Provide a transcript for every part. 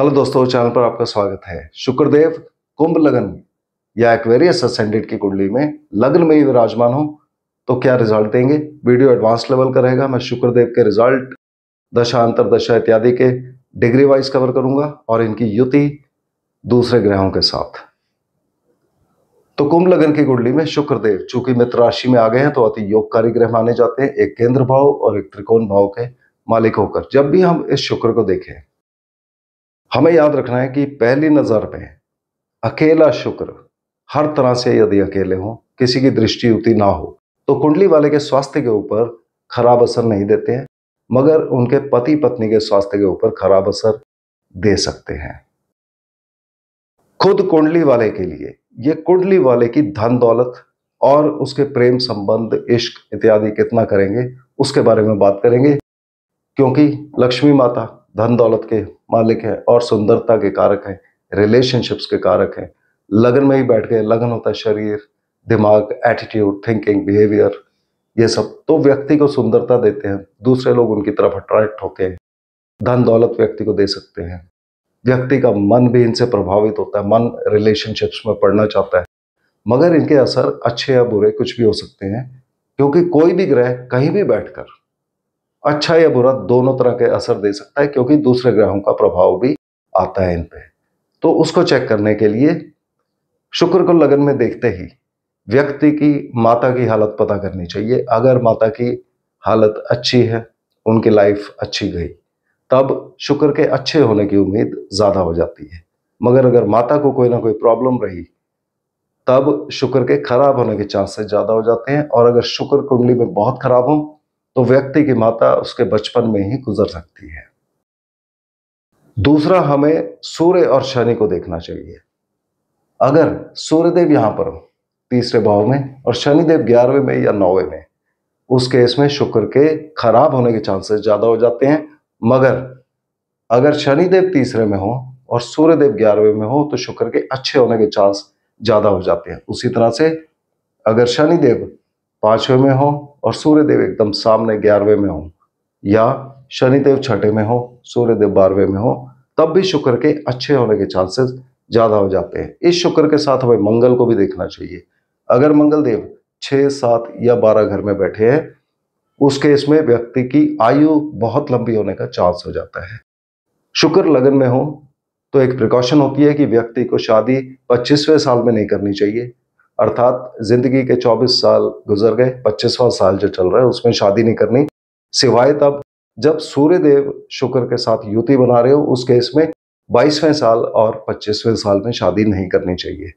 Hello दोस्तों, channel पर आपका स्वागत है। शुक्रदेव कुंभ लग्न या एक्वेरियस असेंडेंट की कुंडली में लग्न में ही विराजमान हो तो क्या रिजल्ट देंगे। वीडियो एडवांस लेवल का रहेगा। मैं शुक्रदेव के रिजल्ट, दशा, अंतरदशा इत्यादि के डिग्री वाइज कवर करूंगा और इनकी युति दूसरे ग्रहों के साथ। तो कुंभ लग्न की कुंडली में शुक्रदेव चूंकि मित्र राशि में आ गए हैं तो अति योगकारी ग्रह माने जाते हैं, एक केंद्र भाव और एक त्रिकोण भाव के मालिक होकर। जब भी हम इस शुक्र को देखें, हमें याद रखना है कि पहली नजर में अकेला शुक्र, हर तरह से यदि अकेले हो, किसी की दृष्टि युति ना हो, तो कुंडली वाले के स्वास्थ्य के ऊपर खराब असर नहीं देते हैं, मगर उनके पति पत्नी के स्वास्थ्य के ऊपर खराब असर दे सकते हैं। खुद कुंडली वाले के लिए ये कुंडली वाले की धन दौलत और उसके प्रेम संबंध, इश्क इत्यादि कितना करेंगे उसके बारे में बात करेंगे, क्योंकि लक्ष्मी माता धन दौलत के मालिक है और सुंदरता के कारक है, रिलेशनशिप्स के कारक है। लगन में ही बैठ गए, लगन होता है शरीर, दिमाग, एटीट्यूड, थिंकिंग, बिहेवियर, ये सब तो व्यक्ति को सुंदरता देते हैं। दूसरे लोग उनकी तरफ अट्रैक्ट होके धन दौलत व्यक्ति को दे सकते हैं। व्यक्ति का मन भी इनसे प्रभावित होता है, मन रिलेशनशिप्स में पढ़ना चाहता है, मगर इनके असर अच्छे या बुरे कुछ भी हो सकते हैं, क्योंकि कोई भी ग्रह कहीं भी बैठकर अच्छा या बुरा दोनों तरह के असर दे सकता है, क्योंकि दूसरे ग्रहों का प्रभाव भी आता है इन पे। तो उसको चेक करने के लिए शुक्र को लगन में देखते ही व्यक्ति की माता की हालत पता करनी चाहिए। अगर माता की हालत अच्छी है, उनकी लाइफ अच्छी गई, तब शुक्र के अच्छे होने की उम्मीद ज्यादा हो जाती है। मगर अगर माता को कोई ना कोई प्रॉब्लम रही, तब शुक्र के खराब होने के चांसेस ज्यादा हो जाते हैं। और अगर शुक्र कुंडली में बहुत खराब हो तो व्यक्ति की माता उसके बचपन में ही गुजर सकती है। दूसरा, हमें सूर्य और शनि को देखना चाहिए। अगर सूर्यदेव यहां पर हो तीसरे भाव में और शनिदेव 11वें में या 9वें में, उस केस में शुक्र के खराब होने के चांसेस ज्यादा हो जाते हैं। मगर अगर शनिदेव तीसरे में हो और सूर्यदेव 11वें में हो तो शुक्र के अच्छे होने के चांस ज्यादा हो जाते हैं। उसी तरह से अगर शनिदेव 5वें में हो और सूर्यदेव एकदम सामने 11वें में हो, या शनिदेव 6ठे में हो, सूर्यदेव 12वें में हो, तब भी शुक्र के अच्छे होने के चांसेस ज्यादा हो जाते हैं। इस शुक्र के साथ हमें मंगल को भी देखना चाहिए। अगर मंगल देव 6, 7 या 12 घर में बैठे हैं, उस केस में व्यक्ति की आयु बहुत लंबी होने का चांस हो जाता है। शुक्र लगन में हो तो एक प्रिकॉशन होती है कि व्यक्ति को शादी 25वें साल में नहीं करनी चाहिए, अर्थात जिंदगी के 24 साल गुजर गए, 25वां साल जो चल रहा है उसमें शादी नहीं करनी, सिवाय तब जब सूर्यदेव शुक्र के साथ युति बना रहे हो। उस केस में 22वें साल और 25वें साल में शादी नहीं करनी चाहिए।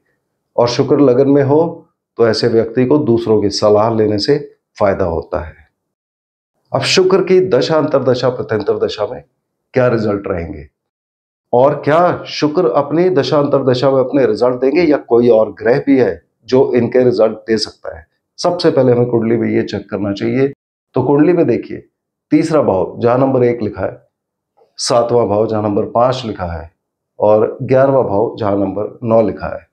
और शुक्र लगन में हो तो ऐसे व्यक्ति को दूसरों की सलाह लेने से फायदा होता है। अब शुक्र की दशा, अंतरदशा, प्रत्यंतर दशा में क्या रिजल्ट रहेंगे और क्या शुक्र अपनी दशा अंतरदशा में अपने रिजल्ट देंगे या कोई और ग्रह भी है जो इनके रिजल्ट दे सकता है। सबसे पहले हमें कुंडली में ये चेक करना चाहिए। तो कुंडली में देखिए, तीसरा भाव जहां नंबर 1 लिखा है, 7वां भाव जहां नंबर 5 लिखा है और 11वां भाव जहां नंबर 9 लिखा है,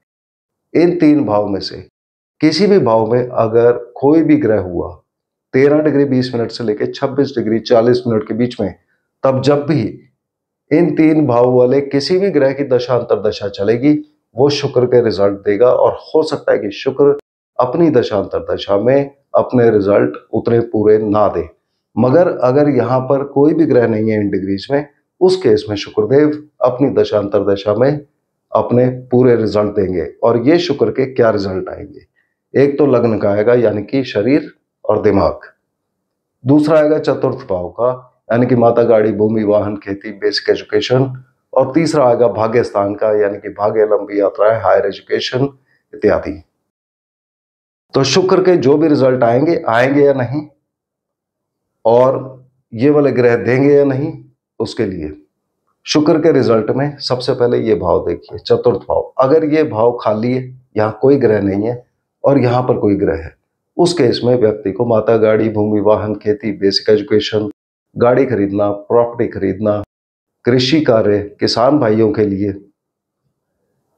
इन 3 भाव में से किसी भी भाव में अगर कोई भी ग्रह हुआ 13 डिग्री 20 मिनट से लेकर 26 डिग्री 40 मिनट के बीच में, तब जब भी इन 3 भाव वाले किसी भी ग्रह की दशा अंतरदशा चलेगी, वो शुक्र के रिजल्ट देगा। और हो सकता है कि शुक्र अपनी दशा अंतरदशा में अपने रिजल्ट उतने पूरे ना दे, मगर अगर यहां पर कोई भी ग्रह नहीं है इन डिग्रीज में, उस केस में शुक्रदेव अपनी दशा अंतरदशा में अपने पूरे रिजल्ट देंगे। और ये शुक्र के क्या रिजल्ट आएंगे, एक तो लग्न का आएगा यानी कि शरीर और दिमाग, दूसरा आएगा चतुर्थ भाव का यानी कि माता, गाड़ी, भूमि, वाहन, खेती, बेसिक एजुकेशन, और तीसरा आएगा भाग्य स्थान का यानी कि भाग्य, लंबी यात्राएं, हायर एजुकेशन इत्यादि। तो शुक्र के जो भी रिजल्ट आएंगे या नहीं, और ये वाले ग्रह देंगे या नहीं, उसके लिए शुक्र के रिजल्ट में सबसे पहले ये भाव देखिए, चतुर्थ भाव। अगर ये भाव खाली है, यहाँ कोई ग्रह नहीं है और यहाँ पर कोई ग्रह है, उस केस में व्यक्ति को माता, गाड़ी, भूमि, वाहन, खेती, बेसिक एजुकेशन, गाड़ी खरीदना, प्रॉपर्टी खरीदना, कृषि कार्य, किसान भाइयों के लिए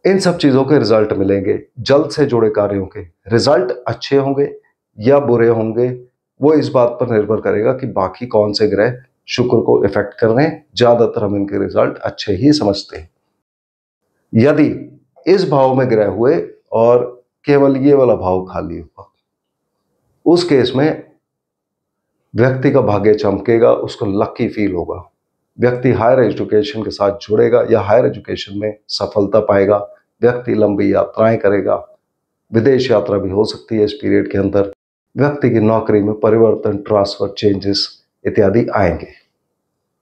इन सब चीजों के रिजल्ट मिलेंगे। जल्द से जुड़े कार्यों के रिजल्ट अच्छे होंगे या बुरे होंगे, वो इस बात पर निर्भर करेगा कि बाकी कौन से ग्रह शुक्र को इफेक्ट कर रहे हैं, ज्यादातर हम इनके रिजल्ट अच्छे ही समझते हैं। यदि इस भाव में ग्रह हुए और केवल ये वाला भाव खाली हुआ, उस केस में व्यक्ति का भाग्य चमकेगा, उसको लकी फील होगा, व्यक्ति हायर एजुकेशन के साथ जुड़ेगा या हायर एजुकेशन में सफलता पाएगा, व्यक्ति लंबी यात्राएं करेगा, विदेश यात्रा भी हो सकती है इस पीरियड के अंदर, व्यक्ति की नौकरी में परिवर्तन, ट्रांसफर, चेंजेस इत्यादि आएंगे।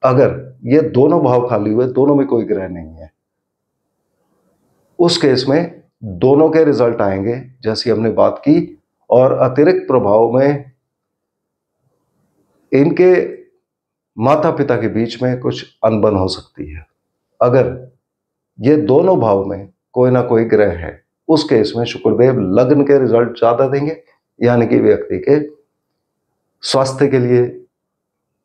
अगर ये दोनों भाव खाली हुए, दोनों में कोई ग्रह नहीं है, उस केस में दोनों के रिजल्ट आएंगे जैसी हमने बात की, और अतिरिक्त प्रभाव में इनके माता पिता के बीच में कुछ अनबन हो सकती है। अगर ये दोनों भाव में कोई ना कोई ग्रह है, उस केस में शुक्रदेव लग्न के रिजल्ट ज्यादा देंगे, यानी कि व्यक्ति के स्वास्थ्य के लिए,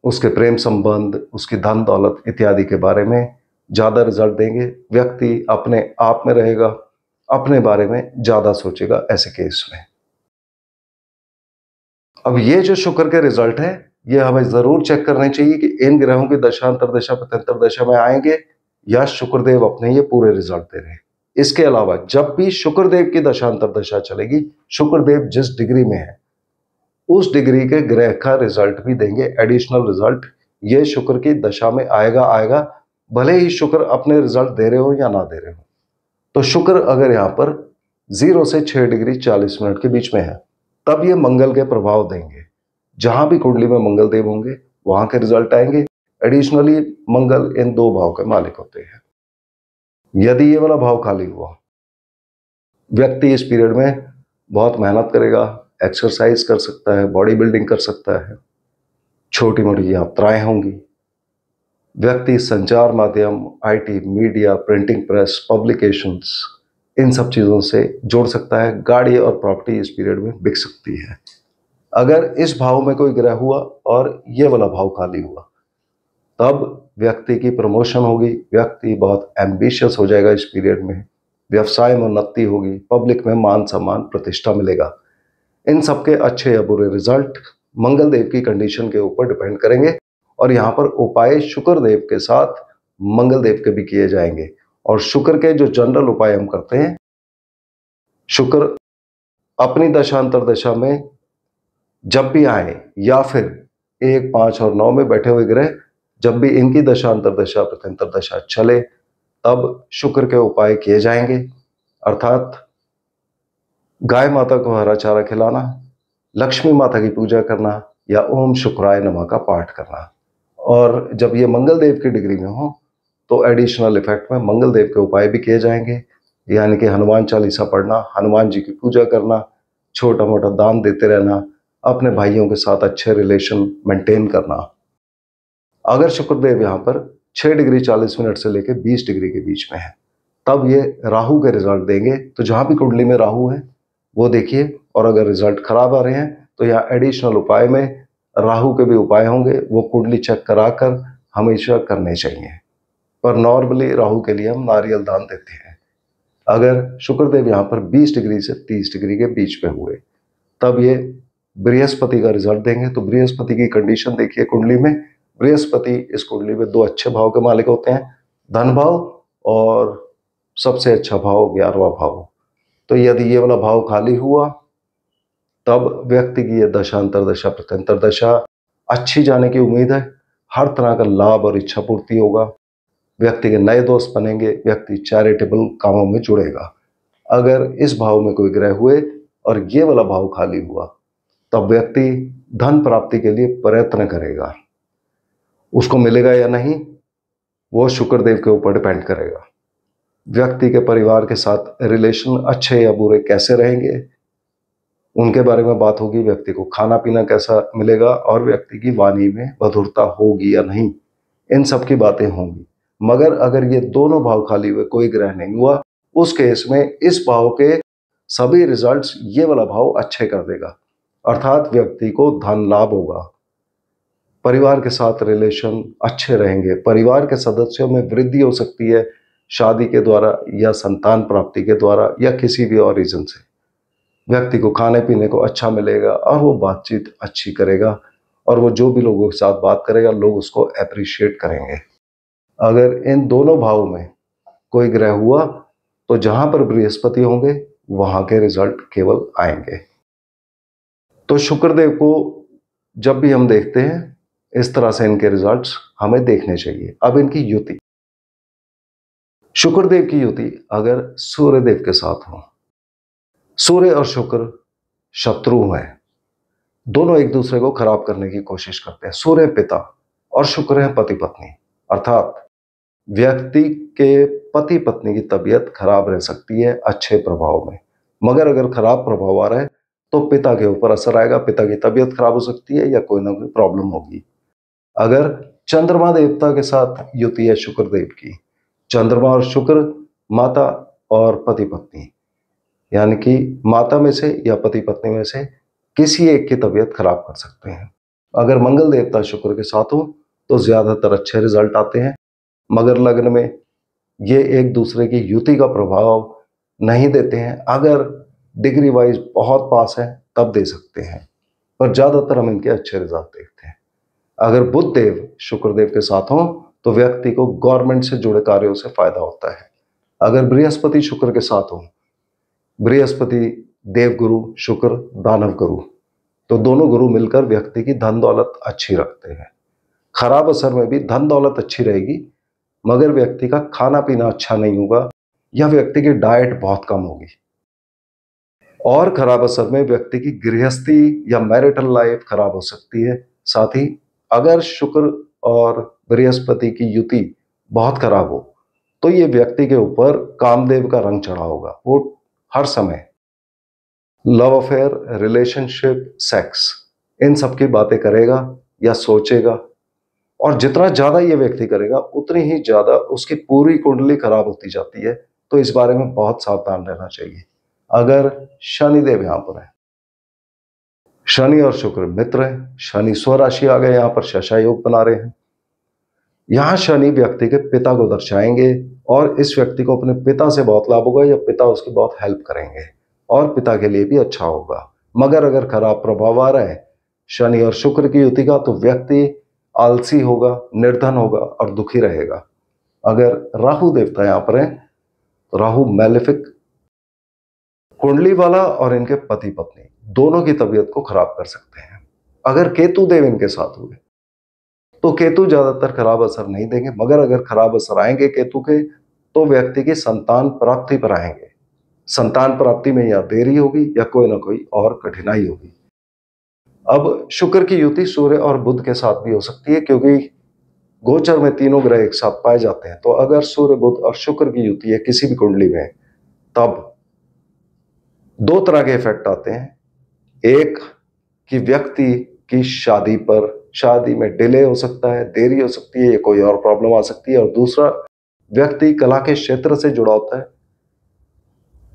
उसके प्रेम संबंध, उसकी धन दौलत इत्यादि के बारे में ज्यादा रिजल्ट देंगे। व्यक्ति अपने आप में रहेगा, अपने बारे में ज्यादा सोचेगा ऐसे केस में। अब ये जो शुक्र के रिजल्ट है, ये हमें जरूर चेक करने चाहिए कि इन ग्रहों की दशांतर दशा प्रत्यंतर दशा में आएंगे या शुक्रदेव अपने ये पूरे रिजल्ट दे रहे हैं। इसके अलावा जब भी शुक्रदेव की दशांतर दशा चलेगी, शुक्रदेव जिस डिग्री में है उस डिग्री के ग्रह का रिजल्ट भी देंगे, एडिशनल रिजल्ट। ये शुक्र की दशा में आएगा, भले ही शुक्र अपने रिजल्ट दे रहे हो या ना दे रहे हो। तो शुक्र अगर यहाँ पर 0 से 6 डिग्री 40 मिनट के बीच में है, तब ये मंगल के प्रभाव देंगे। जहां भी कुंडली में मंगल देव होंगे वहां के रिजल्ट आएंगे। एडिशनली मंगल इन 2 भाव के मालिक होते हैं। यदि ये वाला भाव खाली हुआ, व्यक्ति इस पीरियड में बहुत मेहनत करेगा, एक्सरसाइज कर सकता है, बॉडी बिल्डिंग कर सकता है, छोटी मोटी यात्राएं होंगी, व्यक्ति संचार माध्यम, IT, media, printing press, publications, इन सब चीजों से जोड़ सकता है। गाड़ी और प्रॉपर्टी इस पीरियड में बिक सकती है। अगर इस भाव में कोई ग्रह हुआ और ये वाला भाव खाली हुआ, तब व्यक्ति की प्रमोशन होगी, व्यक्ति बहुत एम्बिशियस हो जाएगा इस पीरियड में, व्यवसाय में उन्नति होगी, पब्लिक में मान सम्मान, प्रतिष्ठा मिलेगा। इन सबके अच्छे या बुरे रिजल्ट मंगल देव की कंडीशन के ऊपर डिपेंड करेंगे, और यहाँ पर उपाय शुक्र देव के साथ मंगल देव के भी किए जाएंगे। और शुक्र के जो जनरल उपाय हम करते हैं, शुक्र अपनी दशांतर दशा में जब भी आए, या फिर 1, 5 और 9 में बैठे हुए ग्रह जब भी इनकी दशांतर दशा प्रत्यंतर दशा चले, तब शुक्र के उपाय किए जाएंगे। अर्थात गाय माता को हरा चारा खिलाना, लक्ष्मी माता की पूजा करना, या ओम शुक्राय नमः का पाठ करना। और जब ये मंगल देव की डिग्री में हो तो एडिशनल इफेक्ट में मंगल देव के उपाय भी किए जाएंगे, यानी कि हनुमान चालीसा पढ़ना, हनुमान जी की पूजा करना, छोटा मोटा दान देते रहना, अपने भाइयों के साथ अच्छे रिलेशन मेंटेन करना। अगर शुक्रदेव यहाँ पर 6 डिग्री 40 मिनट से लेकर 20 डिग्री के बीच में है, तब ये राहु के रिजल्ट देंगे। तो जहां भी कुंडली में राहु है वो देखिए, और अगर रिजल्ट खराब आ रहे हैं तो यहाँ एडिशनल उपाय में राहु के भी उपाय होंगे, वो कुंडली चेक कराकर हमेशा करने चाहिए। पर नॉर्मली राहु के लिए हम नारियल दान देते हैं। अगर शुक्रदेव यहाँ पर 20 डिग्री से 30 डिग्री के बीच में हुए, तब ये बृहस्पति का रिजल्ट देंगे। तो बृहस्पति की कंडीशन देखिए कुंडली में, बृहस्पति इस कुंडली में 2 अच्छे भाव के मालिक होते हैं, धन भाव और सबसे अच्छा भाव 11वां भाव। तो यदि ये वाला भाव खाली हुआ, तब व्यक्ति की ये दशांतर दशा प्रत्यंतर दशा अच्छी जाने की उम्मीद है। हर तरह का लाभ और इच्छा पूर्ति होगा, व्यक्ति के नए दोस्त बनेंगे, व्यक्ति चैरिटेबल कामों में जुड़ेगा। अगर इस भाव में कोई ग्रह हुए और ये वाला भाव खाली हुआ, तब व्यक्ति धन प्राप्ति के लिए प्रयत्न करेगा। उसको मिलेगा या नहीं, वो शुक्रदेव के ऊपर डिपेंड करेगा। व्यक्ति के परिवार के साथ रिलेशन अच्छे या बुरे कैसे रहेंगे, उनके बारे में बात होगी। व्यक्ति को खाना पीना कैसा मिलेगा, और व्यक्ति की वाणी में मधुरता होगी या नहीं, इन सब की बातें होंगी। मगर अगर ये दोनों भाव खाली हुए, कोई ग्रह नहीं हुआ, उस केस में इस भाव के सभी रिजल्ट्स ये वाला भाव अच्छे कर देगा। अर्थात व्यक्ति को धन लाभ होगा, परिवार के साथ रिलेशन अच्छे रहेंगे, परिवार के सदस्यों में वृद्धि हो सकती है शादी के द्वारा या संतान प्राप्ति के द्वारा या किसी भी और रीजन से। व्यक्ति को खाने पीने को अच्छा मिलेगा और वो बातचीत अच्छी करेगा, और वो जो भी लोगों के साथ बात करेगा लोग उसको अप्रिशिएट करेंगे। अगर इन दोनों भावों में कोई ग्रह हुआ तो जहां पर बृहस्पति होंगे वहां के रिजल्ट केवल आएंगे। तो शुक्रदेव को जब भी हम देखते हैं इस तरह से इनके रिजल्ट्स हमें देखने चाहिए। अब इनकी युति, शुक्रदेव की युति अगर सूर्यदेव के साथ हो, सूर्य और शुक्र शत्रु हैं, दोनों एक दूसरे को खराब करने की कोशिश करते हैं। सूर्य पिता और शुक्र है पति पत्नी, अर्थात व्यक्ति के पति पत्नी की तबीयत खराब रह सकती है अच्छे प्रभाव में, मगर अगर खराब प्रभाव आ रहा है तो पिता के ऊपर असर आएगा, पिता की तबीयत खराब हो सकती है या कोई ना कोई प्रॉब्लम होगी। अगर चंद्रमा देवता के साथ युति है शुक्रदेव की, चंद्रमा और शुक्र माता और पति पत्नी, यानी कि माता में से या पति पत्नी में से किसी एक की तबीयत खराब कर सकते हैं। अगर मंगल देवता शुक्र के साथ हो तो ज्यादातर अच्छे रिजल्ट आते हैं, मगर लग्न में ये एक दूसरे की युति का प्रभाव नहीं देते हैं। अगर डिग्री वाइज बहुत पास है तब दे सकते हैं, पर ज्यादातर हम इनके अच्छे रिजल्ट देखते हैं। अगर बुध देव शुक्रदेव के साथ हो तो व्यक्ति को गवर्नमेंट से जुड़े कार्यों से फायदा होता है। अगर बृहस्पति शुक्र के साथ हो, बृहस्पति देव गुरु शुक्र दानव गुरु, तो दोनों गुरु मिलकर व्यक्ति की धन दौलत अच्छी रखते हैं। खराब असर में भी धन दौलत अच्छी रहेगी, मगर व्यक्ति का खाना पीना अच्छा नहीं होगा या व्यक्ति की डाइट बहुत कम होगी। और खराब असर में व्यक्ति की गृहस्थी या मैरिटल लाइफ खराब हो सकती है। साथ ही अगर शुक्र और बृहस्पति की युति बहुत खराब हो तो ये व्यक्ति के ऊपर कामदेव का रंग चढ़ा होगा। वो हर समय लव अफेयर, रिलेशनशिप, सेक्स, इन सब की बातें करेगा या सोचेगा, और जितना ज्यादा ये व्यक्ति करेगा उतनी ही ज्यादा उसकी पूरी कुंडली खराब होती जाती है। तो इस बारे में बहुत सावधान रहना चाहिए। अगर शनिदेव यहां पर है, शनि और शुक्र मित्र है, शनि स्वराशि आ गए, यहां पर शशा योग बना रहे हैं। यहां शनि व्यक्ति के पिता को दर्शाएंगे और इस व्यक्ति को अपने पिता से बहुत लाभ होगा या पिता उसकी बहुत हेल्प करेंगे और पिता के लिए भी अच्छा होगा। मगर अगर खराब प्रभाव आ रहा है शनि और शुक्र की युति का तो व्यक्ति आलसी होगा, निर्धन होगा और दुखी रहेगा। अगर राहु देवता यहां पर है तो राहु मैलेफिक, कुंडली वाला और इनके पति पत्नी दोनों की तबीयत को खराब कर सकते हैं। अगर केतु देव इनके साथ हुए तो केतु ज्यादातर खराब असर नहीं देंगे, मगर अगर खराब असर आएंगे केतु के तो व्यक्ति की संतान प्राप्ति पर आएंगे। संतान प्राप्ति में या देरी होगी या कोई ना कोई और कठिनाई होगी। अब शुक्र की युति सूर्य और बुध के साथ भी हो सकती है, क्योंकि गोचर में तीनों ग्रह एक साथ पाए जाते हैं। तो अगर सूर्य बुध और शुक्र की युति है किसी भी कुंडली में, तब दो तरह के इफेक्ट आते हैं। एक कि व्यक्ति की शादी में डिले हो सकता है, देरी हो सकती है या कोई और प्रॉब्लम आ सकती है। और दूसरा, व्यक्ति कला के क्षेत्र से जुड़ा होता है,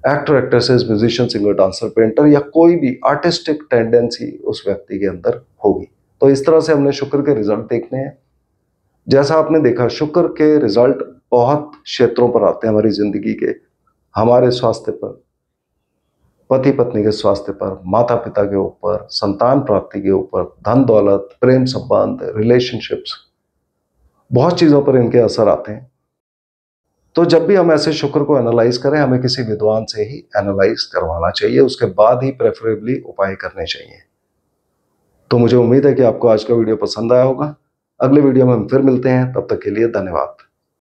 actor, actresses, musician, singer, dancer, painter या कोई भी आर्टिस्टिक टेंडेंसी उस व्यक्ति के अंदर होगी। तो इस तरह से हमने शुक्र के रिजल्ट देखने हैं। जैसा आपने देखा, शुक्र के रिजल्ट बहुत क्षेत्रों पर आते हैं हमारी जिंदगी के, हमारे स्वास्थ्य पर, पति पत्नी के स्वास्थ्य पर, माता पिता के ऊपर, संतान प्राप्ति के ऊपर, धन दौलत, प्रेम संबंध, रिलेशनशिप्स, बहुत चीजों पर इनके असर आते हैं। तो जब भी हम ऐसे शुक्र को एनालाइज करें, हमें किसी विद्वान से ही एनालाइज करवाना चाहिए, उसके बाद ही प्रेफरेबली उपाय करने चाहिए। तो मुझे उम्मीद है कि आपको आज का वीडियो पसंद आया होगा। अगले वीडियो में हम फिर मिलते हैं, तब तक के लिए धन्यवाद।